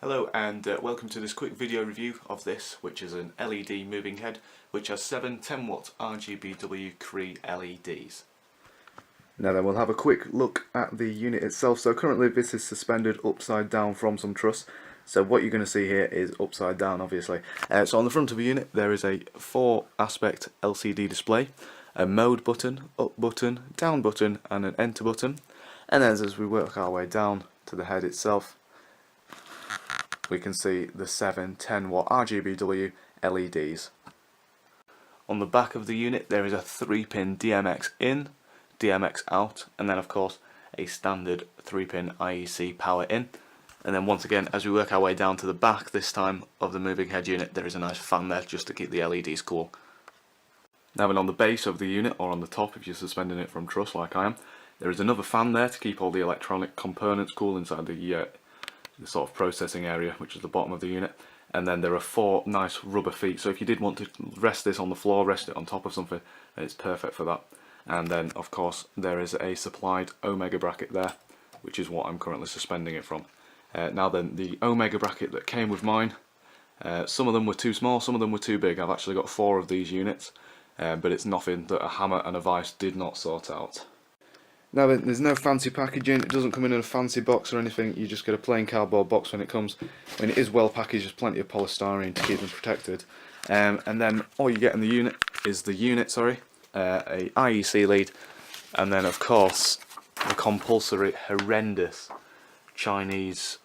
Hello and welcome to this quick video review of this, which is an LED moving head which has 7 10-watt RGBW Cree LEDs. Now then, we'll have a quick look at the unit itself. So currently this is suspended upside down from some truss. So what you're going to see here is upside down, obviously. So on the front of the unit there is a 4-aspect LCD display, a mode button, up button, down button and an enter button. And then as we work our way down to the head itself, we can see the 7 10-watt RGBW LEDs. On the back of the unit there is a 3-pin DMX in, DMX out, and then of course a standard 3-pin IEC power in. And then once again, as we work our way down to the back this time of the moving head unit, there is a nice fan there just to keep the LEDs cool. Now then, on the base of the unit, or on the top if you're suspending it from truss like I am, there is another fan there to keep all the electronic components cool inside the sort of processing area, which is the bottom of the unit. And then there are 4 nice rubber feet, so if you did want to rest this on the floor, rest it on top of something, then it's perfect for that. And then of course there is a supplied Omega bracket there, which is what I'm currently suspending it from. Now then, the Omega bracket that came with mine, some of them were too small, some of them were too big. I've actually got 4 of these units, but it's nothing that a hammer and a vice did not sort out. Now then, there's no fancy packaging, it doesn't come in a fancy box or anything, you just get a plain cardboard box when it comes. I mean, it is well packaged, there's plenty of polystyrene to keep them protected. And then all you get in the unit is a IEC lead, and then of course the compulsory horrendous Chinese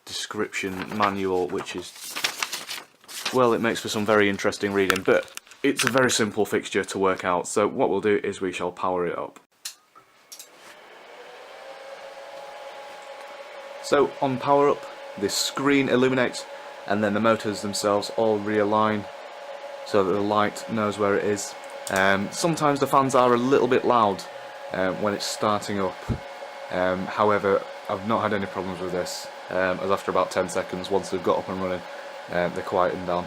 description manual, which is, well, it makes for some very interesting reading, but it's a very simple fixture to work out. So what we'll do is we shall power it up. So on power up, this screen illuminates, and then the motors themselves all realign so that the light knows where it is. Sometimes the fans are a little bit loud when it's starting up. However, I've not had any problems with this, as after about 10 seconds, once they've got up and running, they quieten down.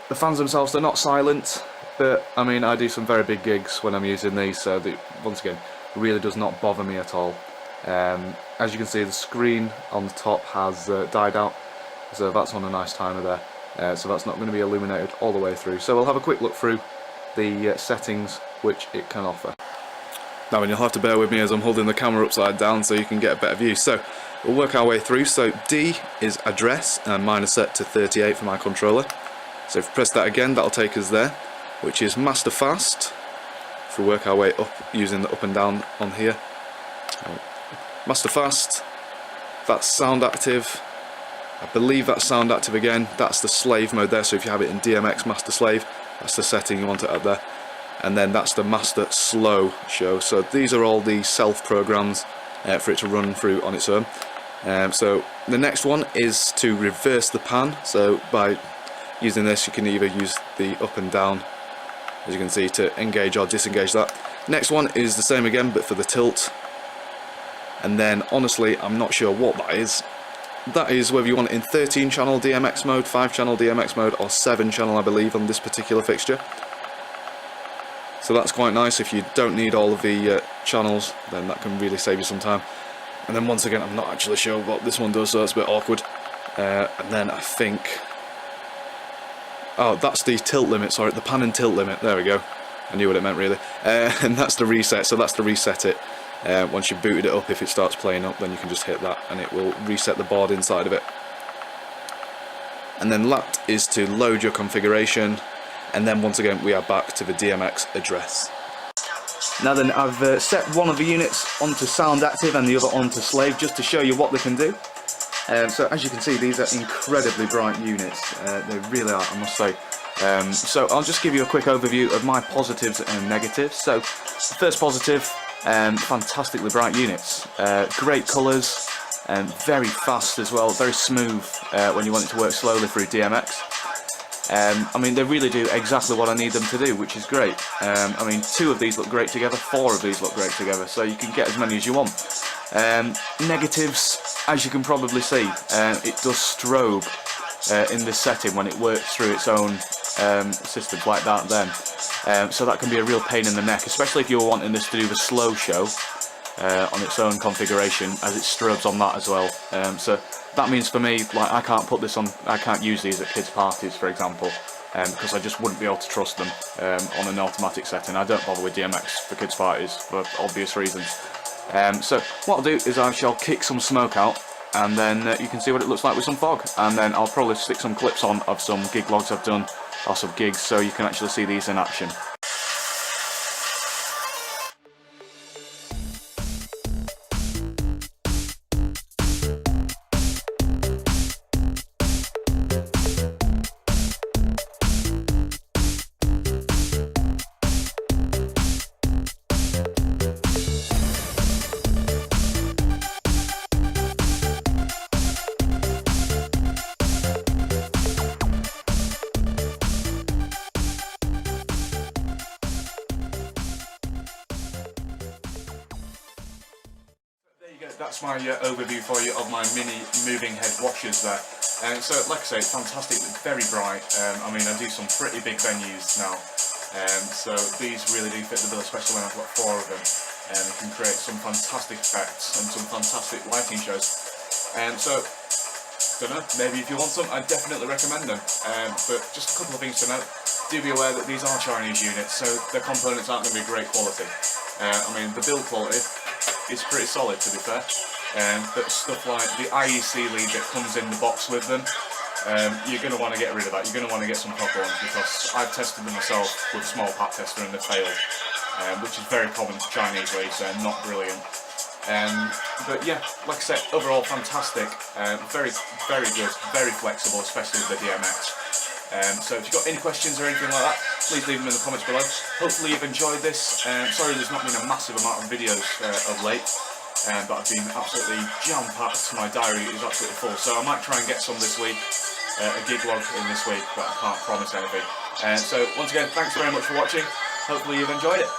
The fans themselves, they're not silent, but I mean, I do some very big gigs when I'm using these, so once again, it really does not bother me at all. As you can see, the screen on the top has died out, so that's on a nice timer there, so that's not going to be illuminated all the way through. So we'll have a quick look through the settings which it can offer. Now, and you'll have to bear with me as I'm holding the camera upside down so you can get a better view. So we'll work our way through. So D is address, and mine is set to 38 for my controller. So if we press that again, that'll take us there, which is master fast. If we work our way up using the up and down on here, master fast, that's sound active. I believe that's sound active again. That's the slave mode there, so if you have it in DMX master slave, that's the setting you want it at there. And then that's the master slow show. So these are all the self programs for it to run through on its own. So the next one is to reverse the pan. So by using this, you can either use the up and down, as you can see, to engage or disengage that. Next one is the same again, but for the tilt. And then honestly, I'm not sure what that is. That is whether you want it in 13-channel DMX mode, 5-channel DMX mode, or 7-channel, I believe, on this particular fixture. So that's quite nice. If you don't need all of the channels, then that can really save you some time. And then once again, I'm not actually sure what this one does, so it's a bit awkward. And then I think, oh, that's the tilt limit, sorry, the pan and tilt limit, there we go. I knew what it meant really. And that's the reset, so that's to reset it. Once you've booted it up, if it starts playing up, then you can just hit that and it will reset the board inside of it. And then that is to load your configuration, and then once again we are back to the DMX address. Now then, I've set one of the units onto sound active and the other onto slave, just to show you what they can do. So as you can see, these are incredibly bright units, they really are, I must say. So I'll just give you a quick overview of my positives and negatives. So the first positive, fantastically bright units, great colours, very fast as well, very smooth when you want it to work slowly through DMX. I mean, they really do exactly what I need them to do, which is great. I mean, 2 of these look great together, 4 of these look great together, so you can get as many as you want. Negatives, as you can probably see, it does strobe in this setting when it works through its own systems like that then. So that can be a real pain in the neck, especially if you're wanting this to do the slow show. on its own configuration, as it strobes on that as well. So that means for me, like, I can't put this on, I can't use these at kids' parties, for example, because I just wouldn't be able to trust them on an automatic setting. I don't bother with DMX for kids' parties for obvious reasons. So what I'll do is I shall kick some smoke out, and then you can see what it looks like with some fog, and then I'll probably stick some clips on of some gig logs I've done, or some gigs, so you can actually see these in action. That's my overview for you of my mini moving head washers there. So like I say, it's fantastic, it's very bright. I mean, I do some pretty big venues now, so these really do fit the bill, especially when I've got 4 of them. You can create some fantastic effects and some fantastic lighting shows. So, don't know, maybe if you want some, I definitely recommend them. But just a couple of things to note. Do be aware that these are Chinese units, so the components aren't going to be great quality. I mean, the build quality is pretty solid, to be fair, but stuff like the IEC lead that comes in the box with them, you're going to want to get rid of that. You're going to want to get some proper ones, because I've tested them myself with a small pack tester and they failed, which is very common for Chinese leads. They're not brilliant. But yeah, like I said, overall fantastic, very, very good, very flexible, especially with the DMX. So if you've got any questions or anything like that, please leave them in the comments below. Hopefully you've enjoyed this. Sorry there's not been a massive amount of videos of late, but I've been absolutely jam-packed. My diary is absolutely full, so I might try and get some this week, a gig log in this week, but I can't promise anything. So once again, thanks very much for watching. Hopefully you've enjoyed it.